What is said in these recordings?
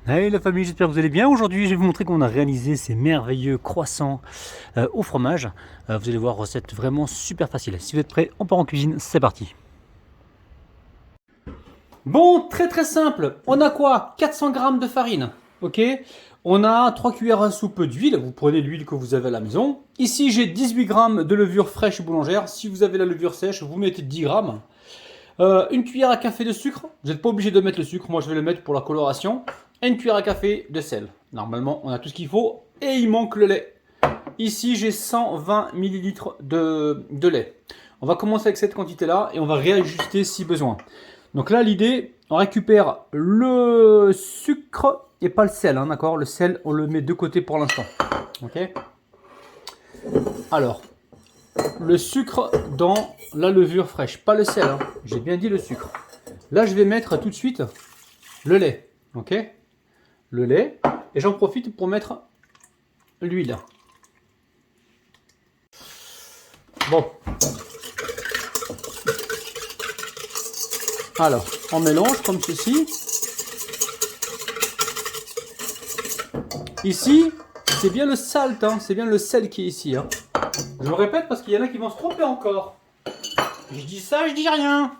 Hey la famille, j'espère que vous allez bien. Aujourd'hui, je vais vous montrer comment on a réalisé ces merveilleux croissants au fromage. Vous allez voir, recette vraiment super facile. Si vous êtes prêts, on part en cuisine, c'est parti. Bon, très simple. On a quoi? 400 g de farine, ok? On a 3 cuillères à soupe d'huile. Vous prenez l'huile que vous avez à la maison. Ici, j'ai 18 g de levure fraîche boulangère. Si vous avez la levure sèche, vous mettez 10 g. Une cuillère à café de sucre. Vous n'êtes pas obligé de mettre le sucre, moi je vais le mettre pour la coloration. Et une cuillère à café de sel. Normalement, on a tout ce qu'il faut. Et il manque le lait. Ici, j'ai 120 ml de lait. On va commencer avec cette quantité-là et on va réajuster si besoin. Donc là, l'idée, on récupère le sucre et pas le sel, hein, d'accord? Le sel, on le met de côté pour l'instant. Ok? Alors, le sucre dans la levure fraîche, pas le sel, hein. J'ai bien dit le sucre. Là, je vais mettre tout de suite le lait, ok? Le lait, et j'en profite pour mettre l'huile. Bon. Alors, on mélange comme ceci. Ici, c'est bien le salt, hein, c'est bien le sel qui est ici, hein. Je me répète parce qu'il y en a qui vont se tromper encore. Je dis ça, je dis rien.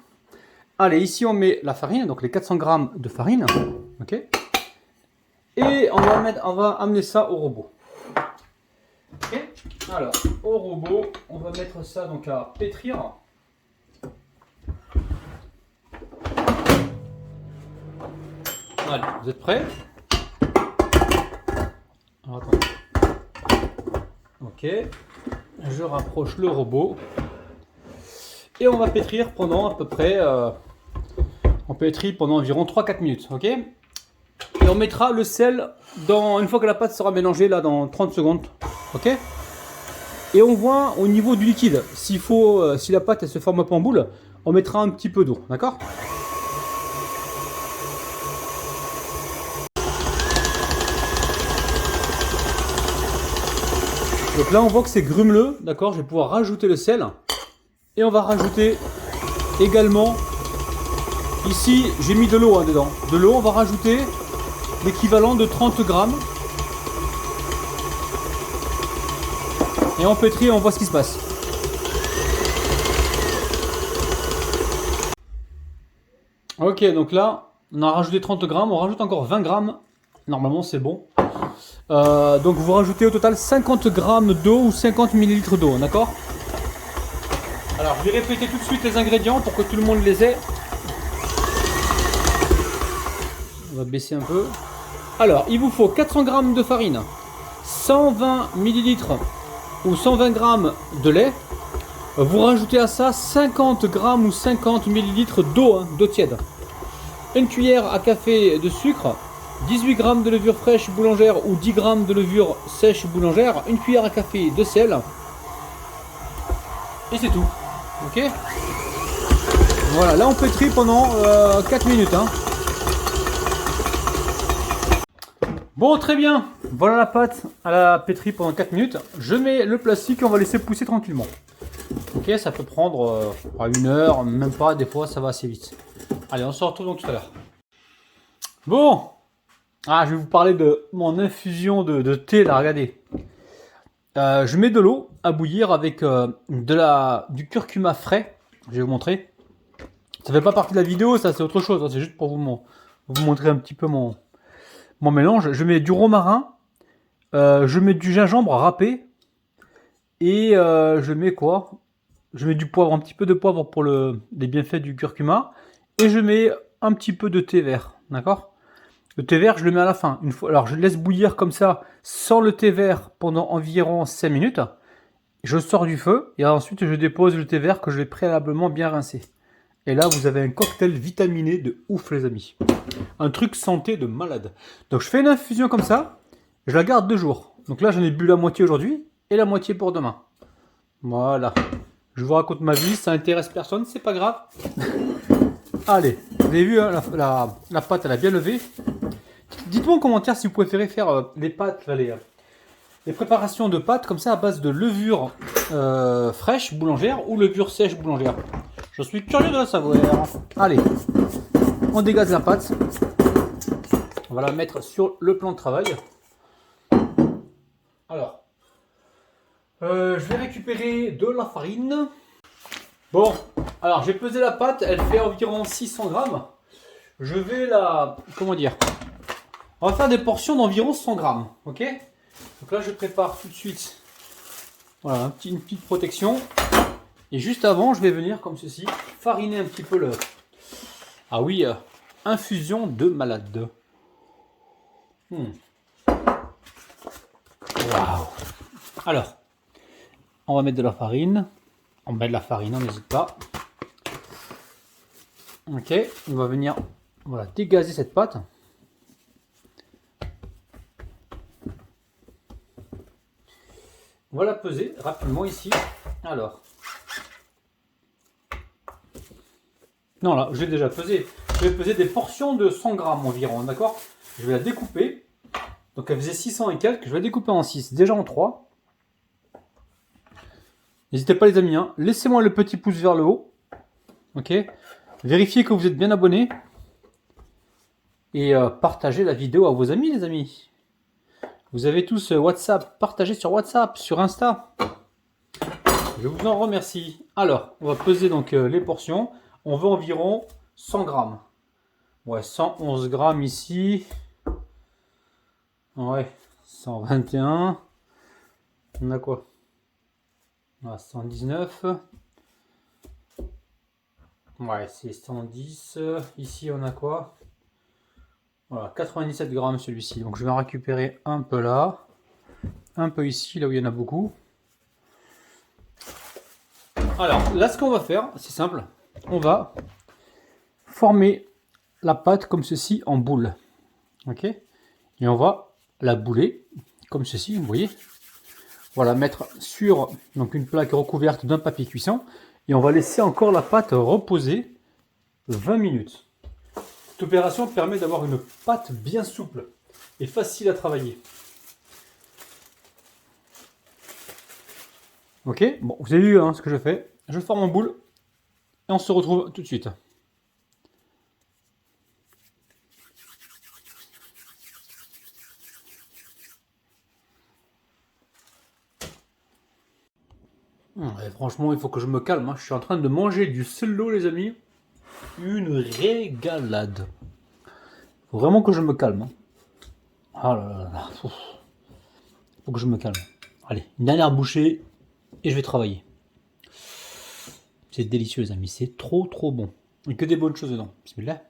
Allez, ici on met la farine, donc les 400 g de farine, ok. Et on va amener ça au robot. Ok. Alors, au robot, on va mettre ça donc à pétrir. Allez, vous êtes prêts? Alors, attendez. Ok, je rapproche le robot. Et on va pétrir pendant à peu près, on pétrit pendant environ 3-4 minutes, ok? Et on mettra le sel une fois que la pâte sera mélangée, là, dans 30 secondes, ok? Et on voit au niveau du liquide, si la pâte elle se forme pas en boule, on mettra un petit peu d'eau, d'accord? Donc là on voit que c'est grumeleux, d'accord? Je vais pouvoir rajouter le sel. Et on va rajouter également, ici j'ai mis de l'eau, hein, dedans. De l'eau, on va rajouter l'équivalent de 30 g. Et on pétrit et on voit ce qui se passe. Ok, donc là, on a rajouté 30 g, on rajoute encore 20 g. Normalement c'est bon. Donc vous rajoutez au total 50 g d'eau ou 50 ml d'eau, d'accord? Alors, je vais répéter tout de suite les ingrédients pour que tout le monde les ait. On va baisser un peu. Alors, il vous faut 400 g de farine, 120 ml ou 120 g de lait. Vous rajoutez à ça 50 g ou 50 ml d'eau, hein, d'eau tiède. Une cuillère à café de sucre, 18 g de levure fraîche boulangère ou 10 g de levure sèche boulangère, une cuillère à café de sel. Et c'est tout. Ok, voilà, là on pétrit pendant 4 minutes, hein. Bon, très bien, voilà la pâte à la pétrie pendant 4 minutes. Je mets le plastique et on va laisser pousser tranquillement. Ok, ça peut prendre 1 heure, même pas, des fois ça va assez vite. Allez, on se retrouve donc tout à l'heure. Bon, je vais vous parler de mon infusion de thé là, regardez. Je mets de l'eau à bouillir avec du curcuma frais. Je vais vous montrer. Ça fait pas partie de la vidéo, ça c'est autre chose. Hein, c'est juste pour vous montrer un petit peu mon mélange. Je mets du romarin. Je mets du gingembre râpé. Et je mets quoi? Je mets du poivre, un petit peu de poivre pour les bienfaits du curcuma. Et je mets un petit peu de thé vert. D'accord? Le thé vert, je le mets à la fin. Alors, je laisse bouillir comme ça, sans le thé vert, pendant environ 5 minutes. Je sors du feu et ensuite, je dépose le thé vert que je vais préalablement bien rincer. Et là, vous avez un cocktail vitaminé de ouf, les amis. Un truc santé de malade. Donc, je fais une infusion comme ça. Je la garde 2 jours. Donc là, j'en ai bu la moitié aujourd'hui et la moitié pour demain. Voilà. Je vous raconte ma vie, ça intéresse personne, c'est pas grave. Allez, vous avez vu, hein, la pâte, elle a bien levé. Dites-moi en commentaire si vous préférez faire les pâtes, les préparations de pâtes comme ça à base de levure fraîche boulangère ou levure sèche boulangère. Je suis curieux de la savoir. Allez, on dégaze la pâte. On va la mettre sur le plan de travail. Alors, je vais récupérer de la farine. Bon, alors j'ai pesé la pâte, elle fait environ 600 grammes. Je vais la... comment dire? On va faire des portions d'environ 100 grammes, ok? Donc là, je prépare tout de suite, voilà, une petite protection. Et juste avant, je vais venir comme ceci, fariner un petit peu le... Ah oui, infusion de malade. Waouh. Alors, on va mettre de la farine. On met de la farine, on n'hésite pas. Ok, on va venir, voilà, dégazer cette pâte. On va la peser rapidement ici. Alors, non là, je l'ai déjà pesé. Je vais peser des portions de 100 grammes environ, d'accord? Je vais la découper. Donc elle faisait 600 et quelques. Je vais la découper en 6, déjà en 3. N'hésitez pas les amis, hein. Laissez-moi le petit pouce vers le haut. Ok. Vérifiez que vous êtes bien abonné. Et partagez la vidéo à vos amis les amis. Vous avez tous WhatsApp, partagez sur WhatsApp, sur Insta. Je vous en remercie. Alors, on va peser donc les portions. On veut environ 100 grammes. Ouais, 111 grammes ici. Ouais, 121. On a quoi? Ah, 119. Ouais, c'est 110. Ici, on a quoi? Voilà, 97 grammes celui-ci. Donc, je vais en récupérer un peu là. Un peu ici, là où il y en a beaucoup. Alors, là, ce qu'on va faire, c'est simple. On va former la pâte comme ceci en boule. Ok? Et on va la bouler comme ceci, vous voyez. On va la mettre sur donc, une plaque recouverte d'un papier cuisson. Et on va laisser encore la pâte reposer 20 minutes. Cette opération permet d'avoir une pâte bien souple et facile à travailler. Ok, bon, vous avez vu hein, ce que je fais. Je forme en boule et on se retrouve tout de suite. Ouais, franchement, il faut que je me calme. Hein. Je suis en train de manger du selo, les amis. Une régalade. Il faut vraiment que je me calme. Hein. Ah là là là. Il faut que je me calme. Allez, une dernière bouchée et je vais travailler. C'est délicieux, les amis. C'est trop, trop bon. Et que des bonnes choses dedans. Bismillah.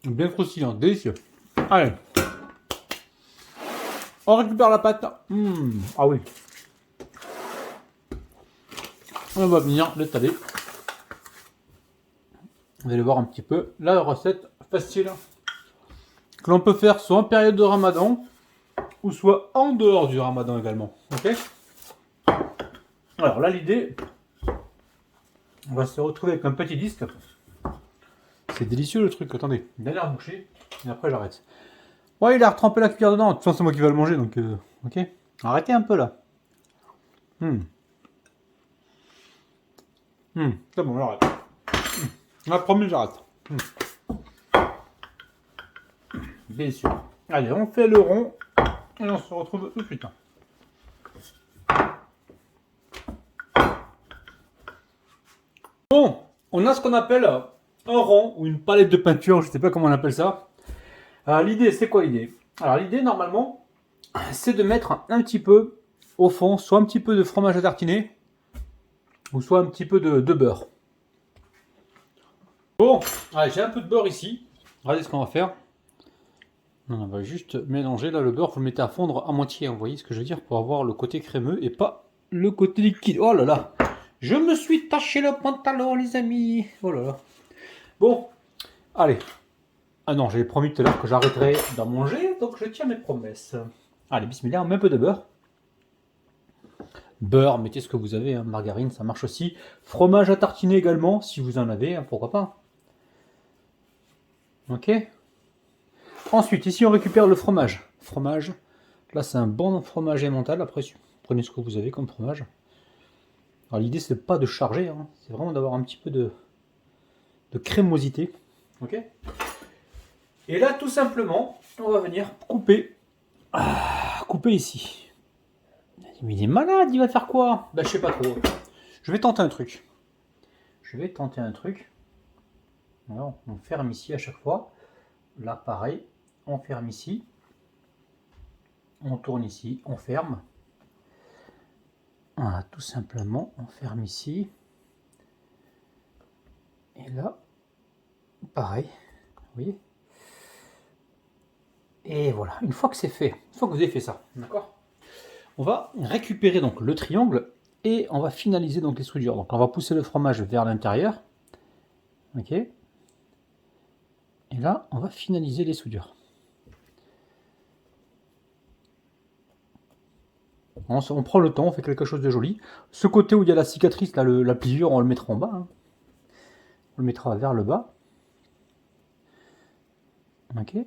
Bien croustillant, délicieux. Allez. On récupère la pâte. Ah oui. On va venir l'étaler. Vous allez voir un petit peu la recette facile que l'on peut faire soit en période de ramadan ou soit en dehors du ramadan également. Ok. Alors là l'idée, on va se retrouver avec un petit disque. C'est délicieux le truc. Attendez, une dernière bouchée et après j'arrête. Ouais, il a retrempé la cuillère dedans. De toute façon c'est moi qui vais le manger donc ok. Arrêtez un peu là. C'est bon, j'arrête. La promis, j'arrête. Bien sûr. Allez, on fait le rond et on se retrouve tout de suite. Bon, on a ce qu'on appelle un rond ou une palette de peinture, je ne sais pas comment on appelle ça. L'idée, c'est quoi l'idée? Alors l'idée, normalement, c'est de mettre un petit peu au fond, soit un petit peu de fromage à tartiner, ou soit un petit peu de beurre. Bon, allez, j'ai un peu de beurre ici. Regardez ce qu'on va faire. On va juste mélanger là le beurre, vous le mettez à fondre à moitié, vous voyez ce que je veux dire, pour avoir le côté crémeux et pas le côté liquide. Oh là là, je me suis taché le pantalon les amis. Oh là là. Bon, allez. Ah non, j'avais promis tout à l'heure que j'arrêterais d'en manger, donc je tiens mes promesses. Allez, bismillah, on met un peu de beurre. Beurre, mettez ce que vous avez, hein. Margarine, ça marche aussi. Fromage à tartiner également, si vous en avez, hein, pourquoi pas. Ok. Ensuite, ici, on récupère le fromage. Fromage, là, c'est un bon fromage emmental. Après, prenez ce que vous avez comme fromage. Alors l'idée c'est pas de charger, hein, c'est vraiment d'avoir un petit peu de crémosité. Ok. Et là tout simplement, on va venir couper. Couper ici. Mais il est malade, il va faire quoi? Bah je sais pas trop. Je vais tenter un truc. Alors, on ferme ici à chaque fois. Là pareil, on ferme ici. On tourne ici, on ferme. Voilà, tout simplement, on ferme ici. Et là, pareil, vous voyez. Et voilà, une fois que c'est fait, une fois que vous avez fait ça, d'accord, on va récupérer donc le triangle et on va finaliser donc les soudures. Donc on va pousser le fromage vers l'intérieur, ok. Et là, on va finaliser les soudures. On prend le temps, on fait quelque chose de joli. Ce côté où il y a la cicatrice, là, la pliure, on le mettra en bas. Hein. On le mettra vers le bas. Ok.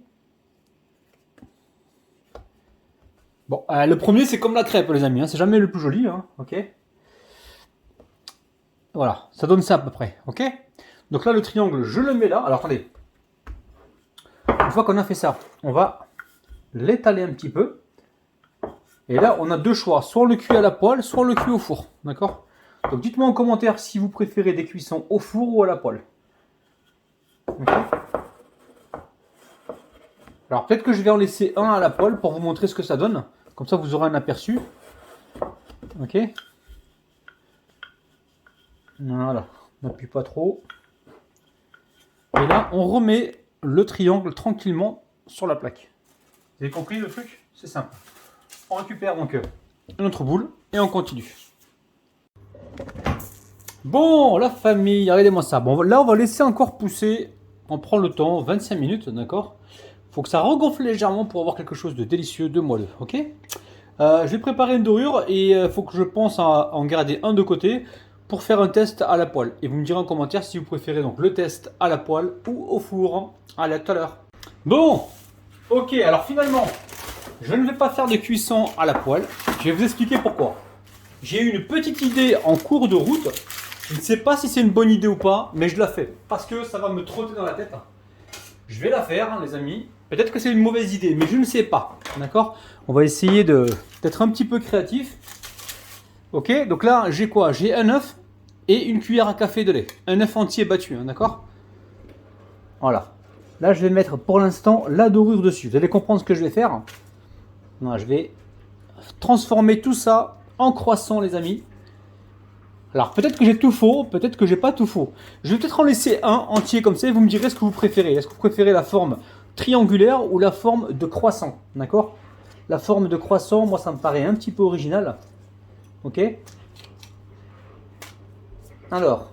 Bon, le premier c'est comme la crêpe les amis, hein. C'est jamais le plus joli, hein. Ok. Voilà, ça donne ça à peu près, ok. Donc là le triangle, je le mets là. Alors attendez, une fois qu'on a fait ça, on va l'étaler un petit peu. Et là on a deux choix, soit on le cuit à la poêle, soit on le cuit au four, d'accord. Donc dites-moi en commentaire si vous préférez des cuissons au four ou à la poêle. Okay. Alors peut-être que je vais en laisser un à la poêle pour vous montrer ce que ça donne. Comme ça vous aurez un aperçu. Ok. Voilà. On n'appuie pas trop. Et là on remet le triangle tranquillement sur la plaque. Vous avez compris le truc? C'est simple. On récupère donc notre boule et on continue. Bon, la famille, regardez-moi ça. Bon, là on va laisser encore pousser. On prend le temps, 25 minutes, d'accord. Faut que ça regonfle légèrement pour avoir quelque chose de délicieux, de moelleux, ok. Je vais préparer une dorure et il faut que je pense à en garder un de côté pour faire un test à la poêle. Et vous me direz en commentaire si vous préférez donc le test à la poêle ou au four. Allez, à tout à l'heure. Bon, ok, alors finalement, je ne vais pas faire de cuisson à la poêle. Je vais vous expliquer pourquoi. J'ai eu une petite idée en cours de route. Je ne sais pas si c'est une bonne idée ou pas, mais je la fais parce que ça va me trotter dans la tête. Je vais la faire, hein, les amis. Peut-être que c'est une mauvaise idée, mais je ne sais pas. D'accord? On va essayer d'être un petit peu créatif. Ok, donc là, j'ai quoi? J'ai un œuf et une cuillère à café de lait. Un œuf entier battu, hein, d'accord? Voilà. Là, je vais mettre pour l'instant la dorure dessus. Vous allez comprendre ce que je vais faire. Non, je vais transformer tout ça en croissant, les amis. Alors, peut-être que j'ai tout faux, peut-être que j'ai pas tout faux. Je vais peut-être en laisser un entier comme ça et vous me direz ce que vous préférez. Est-ce que vous préférez la forme triangulaire ou la forme de croissant? D'accord? La forme de croissant, moi, ça me paraît un petit peu original. Ok? Alors,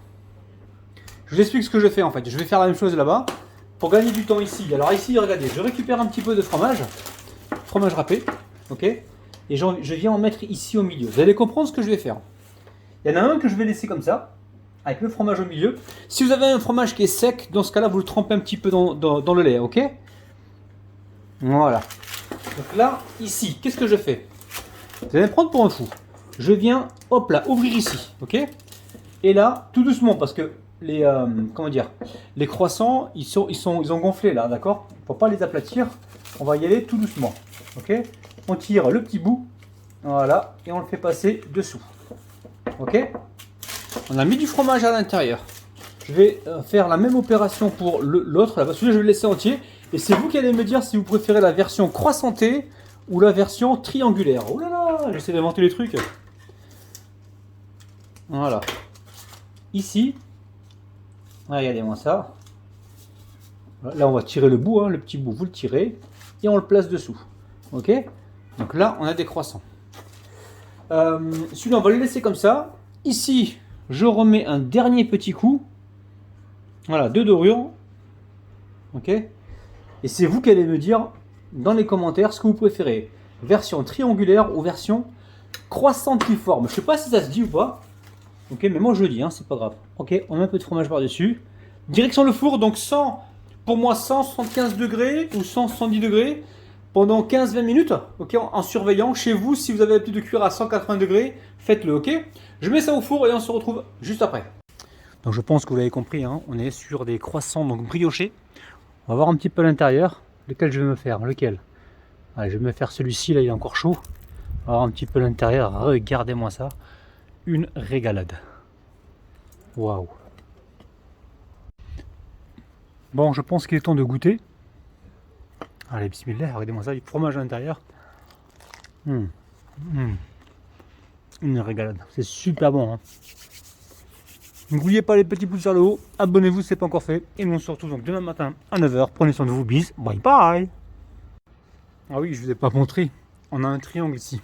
je vous explique ce que je fais en fait. Je vais faire la même chose là-bas pour gagner du temps ici. Alors ici, regardez, je récupère un petit peu de fromage râpé, ok? Et je viens en mettre ici au milieu. Vous allez comprendre ce que je vais faire. Il y en a un que je vais laisser comme ça, avec le fromage au milieu. Si vous avez un fromage qui est sec, dans ce cas-là, vous le trempez un petit peu dans le lait, ok? Voilà. Donc là, ici, qu'est-ce que je fais? Vous allez me prendre pour un fou. Je viens, hop là, ouvrir ici, ok? Et là, tout doucement, parce que les, comment dire, les croissants, ils ont gonflé là, d'accord? Il ne faut pas les aplatir. On va y aller tout doucement, ok? On tire le petit bout, voilà, et on le fait passer dessous. Ok, on a mis du fromage à l'intérieur. Je vais faire la même opération pour l'autre. Celui-là, je vais le laisser entier. Et c'est vous qui allez me dire si vous préférez la version croissantée ou la version triangulaire. Oh là là, j'essaie d'inventer les trucs. Voilà. Ici, regardez-moi ça. Là, on va tirer le bout, hein, le petit bout, vous le tirez. Et on le place dessous. Ok, donc là, on a des croissants. Celui-là, on va le laisser comme ça. Ici, je remets un dernier petit coup. Voilà, de dorure. Ok. Et c'est vous qui allez me dire dans les commentaires ce que vous préférez. Version triangulaire ou version croissantiforme. Je sais pas si ça se dit ou pas. Ok, mais moi je le dis, hein, c'est pas grave. Ok, on met un peu de fromage par-dessus. Direction le four, donc 100, pour moi 175 degrés ou 170 degrés. pendant 15-20 minutes, ok, en surveillant. Chez vous, si vous avez l'habitude de cuire à 180 degrés, faites-le, ok. Je mets ça au four et on se retrouve juste après. Donc je pense que vous l'avez compris, hein, on est sur des croissants donc briochés. On va voir un petit peu l'intérieur. Lequel je vais me faire? Lequel? Allez, je vais me faire celui-ci, là il est encore chaud. On va voir un petit peu l'intérieur. Regardez-moi ça. Une régalade. Waouh. Bon, je pense qu'il est temps de goûter. Allez, bismillah, regardez-moi ça, du fromage à l'intérieur. Une régalade. C'est super bon. Hein. N'oubliez pas les petits pouces vers le haut. Abonnez-vous si ce n'est pas encore fait. Et nous on se retrouve donc demain matin à 9h. Prenez soin de vous. Bis. Bye bye. Ah oui, je ne vous ai pas montré. On a un triangle ici.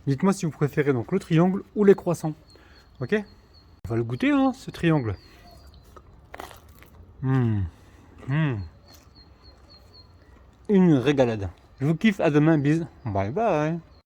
Dites-moi si vous préférez donc le triangle ou les croissants. Ok? On va le goûter, hein, ce triangle. Une régalade. Je vous kiffe. À demain. Bis. Bye bye.